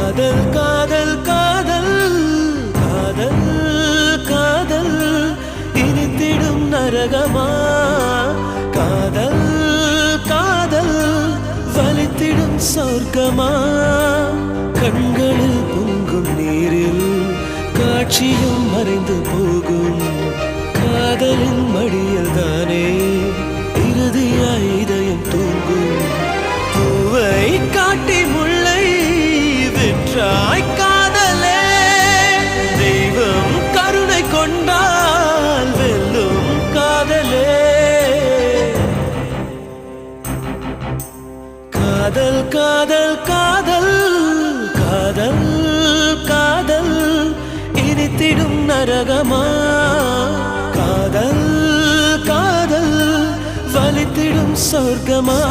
காதல் காதல் காதல் காதல் காதல் இனித்திடும் நரகமா காதல் காதல் வலித்திடும் சொர்க்கமா கண்களில் பொங்கும் நீரில் காட்சியும் மறைந்து போகும் காதலின் மடியில் தானே இறுதியாய் இதயம் தூங்கும் பூவை காட்டி முல்லை விற்றாய் காதலே தெய்வம் கருணை கொண்டால் வெல்லும் காதலே காதல் காதல் காதல் காதல் காதல் இனித்திடும் நரகமா காதல் காதல் வலித்திடும் சொர்க்கமா